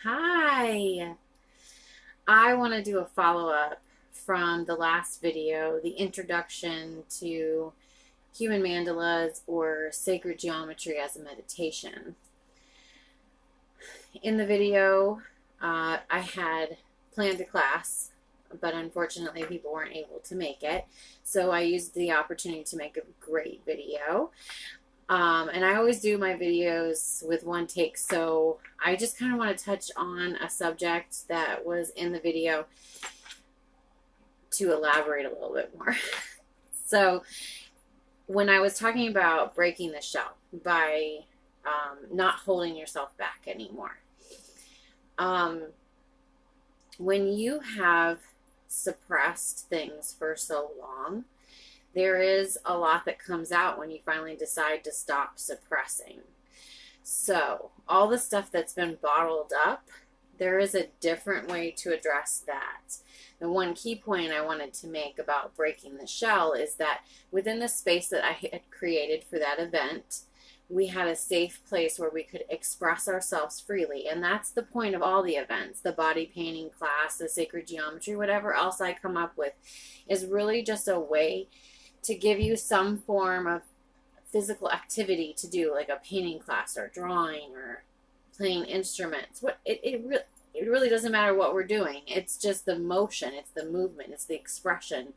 Hi. I want to do a follow-up from the last video, the introduction to human mandalas or sacred geometry as a meditation. In the video, I had planned a class, but unfortunately people weren't able to make it. So I used the opportunity to make a great video. And I always do my videos with one take, so I just kind of want to touch on a subject that was in the video to elaborate a little bit more. So when I was talking about breaking the shell by not holding yourself back anymore, when you have suppressed things for so long, there is a lot that comes out when you finally decide to stop suppressing. So all the stuff that's been bottled up, there is a different way to address that. The one key point I wanted to make about breaking the shell is that within the space that I had created for that event, we had a safe place where we could express ourselves freely. And that's the point of all the events, the body painting class, the sacred geometry, whatever else I come up with, is really just a way to give you some form of physical activity to do, like a painting class or drawing or playing instruments. It really doesn't matter what we're doing. It's just the motion, it's the movement, it's the expression,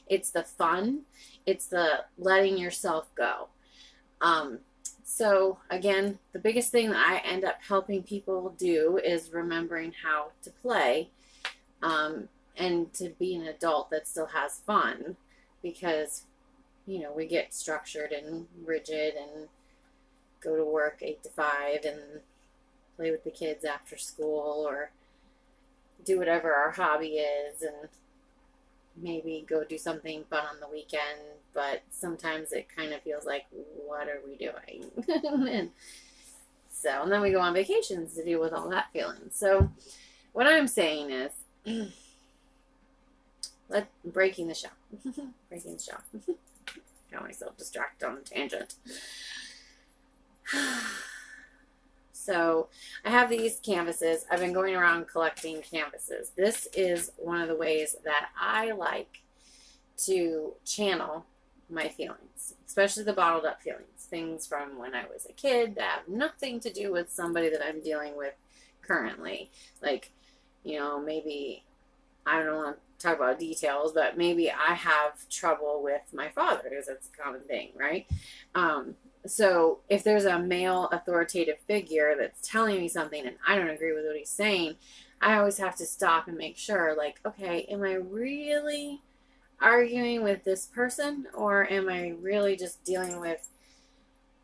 it's the fun, it's the letting yourself go. So again, the biggest thing that I end up helping people do is remembering how to play, and to be an adult that still has fun, because we get structured and rigid and go to work 8 to 5 and play with the kids after school or do whatever our hobby is and maybe go do something fun on the weekend, but sometimes it kind of feels like, what are we doing? and then we go on vacations to deal with all that feeling. So what I'm saying is breaking the shell. Breaking the shell. Got myself distracted on a tangent. So I have these canvases. I've been going around collecting canvases. This is one of the ways that I like to channel my feelings, especially the bottled up feelings, things from when I was a kid that have nothing to do with somebody that I'm dealing with currently. Like, maybe, I don't want to talk about details, but maybe I have trouble with my father, because that's a common thing, right? So if there's a male authoritative figure that's telling me something and I don't agree with what he's saying, I always have to stop and make sure, like, okay, am I really arguing with this person, or am I really just dealing with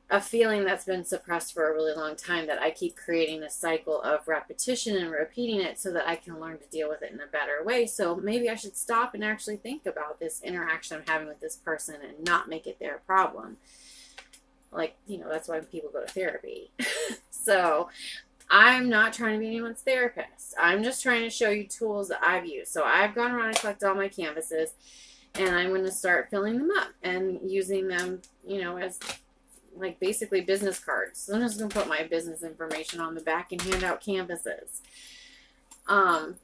a feeling that's been suppressed for a really long time that I keep creating a cycle of repetition and repeating it so that I can learn to deal with it in a better way? So maybe I should stop and actually think about this interaction I'm having with this person and not make it their problem. Like, that's why people go to therapy. So I'm not trying to be anyone's therapist. I'm just trying to show you tools that I've used. So I've gone around and collected all my canvases, and I'm going to start filling them up and using them, as like basically business cards. So I'm just going to put my business information on the back and hand out canvases. And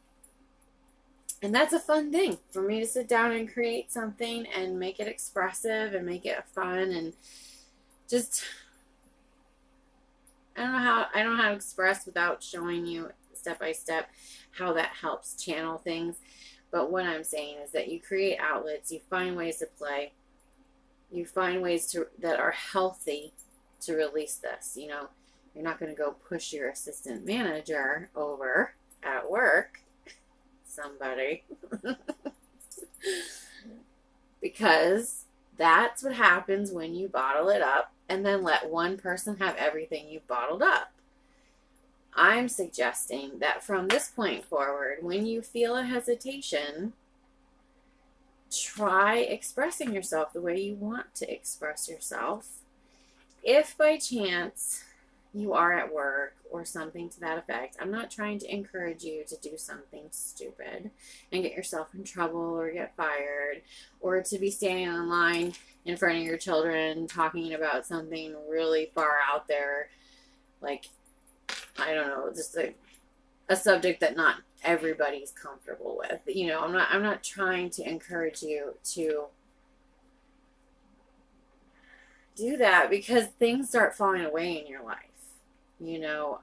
that's a fun thing for me, to sit down and create something and make it expressive and make it fun, and just, I don't know how to express without showing you step by step how that helps channel things. But what I'm saying is that you create outlets, you find ways to play, you find ways that are healthy to release this. You're not going to go push your assistant manager over at work, somebody, because that's what happens when you bottle it up and then let one person have everything you've bottled up. I'm suggesting that from this point forward, when you feel a hesitation, try expressing yourself the way you want to express yourself. If by chance you are at work or something to that effect, I'm not trying to encourage you to do something stupid and get yourself in trouble or get fired, or to be standing in line in front of your children talking about something really far out there, like, I don't know, just like a subject that not everybody's comfortable with. You know, I'm not trying to encourage you to do that, because things start falling away in your life. You know,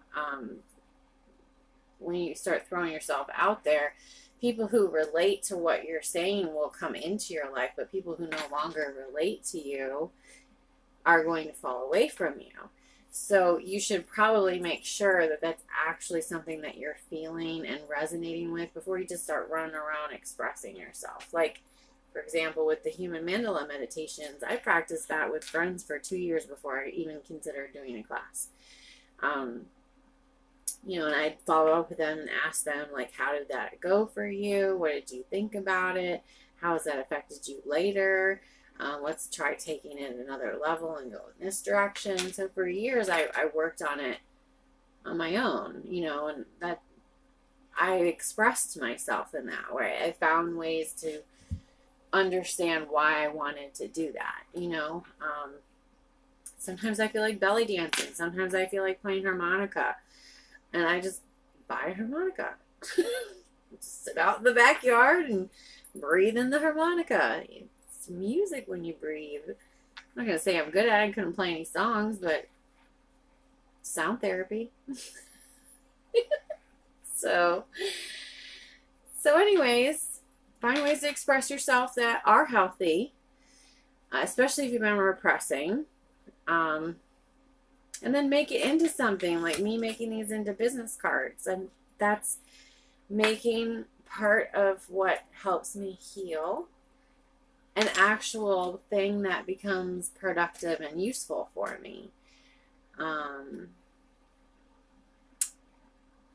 when you start throwing yourself out there, people who relate to what you're saying will come into your life, but people who no longer relate to you are going to fall away from you. So you should probably make sure that that's actually something that you're feeling and resonating with before you just start running around expressing yourself. Like, for example, with the human mandala meditations, I practiced that with friends for 2 years before I even considered doing a class. You know, and I'd follow up with them and ask them, like, how did that go for you? What did you think about it? How has that affected you later? Let's try taking it another level and go in this direction. So for years, I worked on it on my own, you know, and that I expressed myself in that way. I found ways to understand why I wanted to do that, you know. Sometimes I feel like belly dancing. Sometimes I feel like playing harmonica. And I just buy a harmonica. Just sit out in the backyard and breathe in the harmonica. It's music when you breathe. I'm not going to say I'm good at it. I couldn't play any songs, but sound therapy. So anyways, find ways to express yourself that are healthy, especially if you've been repressing. And then make it into something, like me making these into business cards. And that's making part of what helps me heal an actual thing that becomes productive and useful for me. And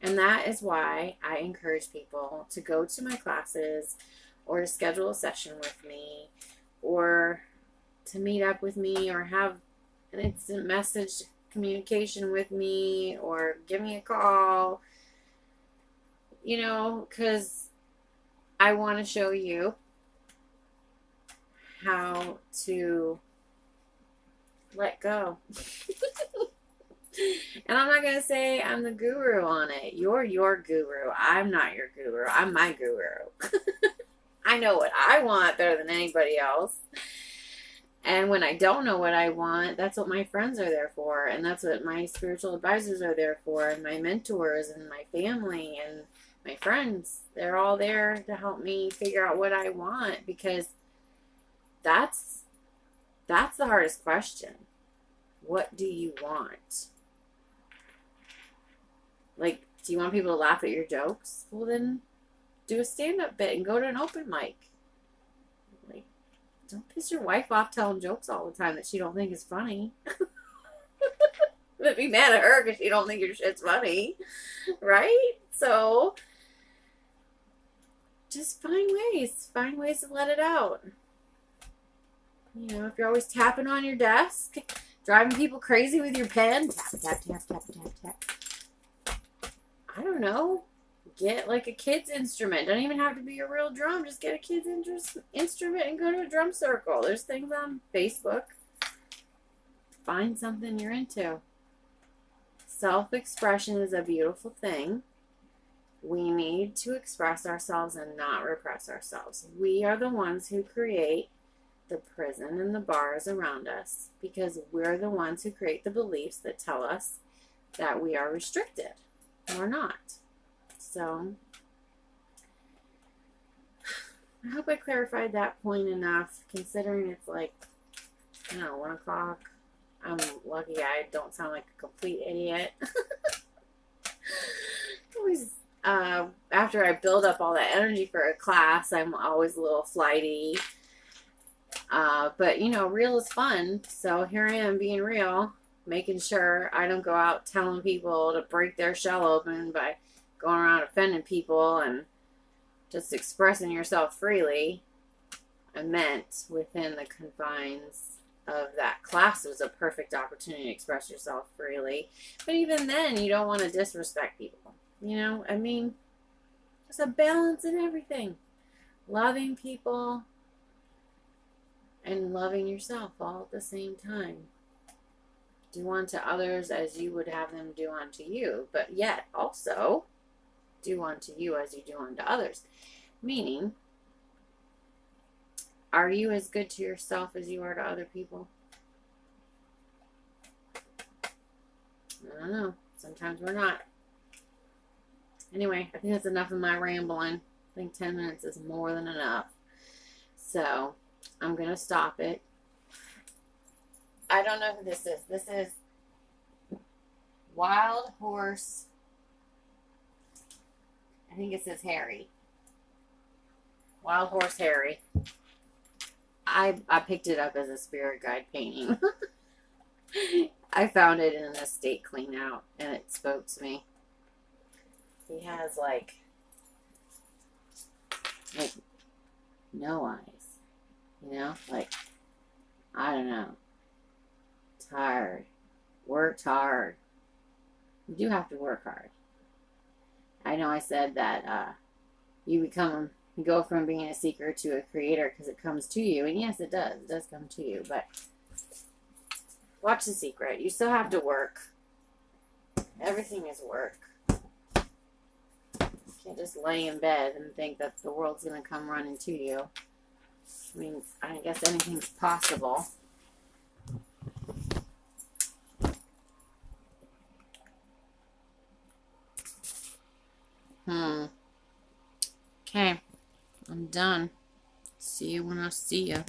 that is why I encourage people to go to my classes, or to schedule a session with me, or to meet up with me, or have an instant message communication with me, or give me a call, you know, because I want to show you how to let go. And I'm not going to say I'm the guru on it. You're your guru. I'm not your guru. I'm my guru. I know what I want better than anybody else. And when I don't know what I want, that's what my friends are there for. And that's what my spiritual advisors are there for. And my mentors and my family and my friends. They're all there to help me figure out what I want. Because that's the hardest question. What do you want? Like, do you want people to laugh at your jokes? Well, then do a stand-up bit and go to an open mic. Don't piss your wife off telling jokes all the time that she don't think is funny. But be mad at her because she don't think your shit's funny. Right? So just find ways. Find ways to let it out. You know, if you're always tapping on your desk, driving people crazy with your pen, tap, tap, tap, tap, tap, tap. I don't know. Get like a kid's instrument. Don't even have to be a real drum. Just get a kid's instrument and go to a drum circle. There's things on Facebook. Find something you're into. Self-expression is a beautiful thing. We need to express ourselves and not repress ourselves. We are the ones who create the prison and the bars around us, because we're the ones who create the beliefs that tell us that we are restricted or not. So, I hope I clarified that point enough, considering it's like, I don't know, 1 o'clock. I'm lucky I don't sound like a complete idiot. Always, after I build up all that energy for a class, I'm always a little flighty. But, you know, real is fun. So here I am being real, making sure I don't go out telling people to break their shell open by going around offending people, and just expressing yourself freely. I meant within the confines of that class, it was a perfect opportunity to express yourself freely. But even then, you don't want to disrespect people. You know, I mean, there's a balance in everything. Loving people and loving yourself all at the same time. Do unto others as you would have them do unto you. But yet, also, do unto you as you do unto others. Meaning, are you as good to yourself as you are to other people? I don't know. Sometimes we're not. Anyway, I think that's enough of my rambling. I think 10 minutes is more than enough. So, I'm going to stop it. I don't know who this is. This is Wild Horse. I think it says Harry. Wild Horse Harry. I picked it up as a spirit guide painting. I found it in an estate clean out and it spoke to me. He has like no eyes. You know? Like, I don't know. Tired. Worked hard. You do have to work hard. I know I said that you go from being a seeker to a creator because it comes to you. And yes, it does. It does come to you. But watch The Secret. You still have to work. Everything is work. You can't just lay in bed and think that the world's going to come running to you. I mean, I guess anything's possible. Okay. I'm done. See you when I see you.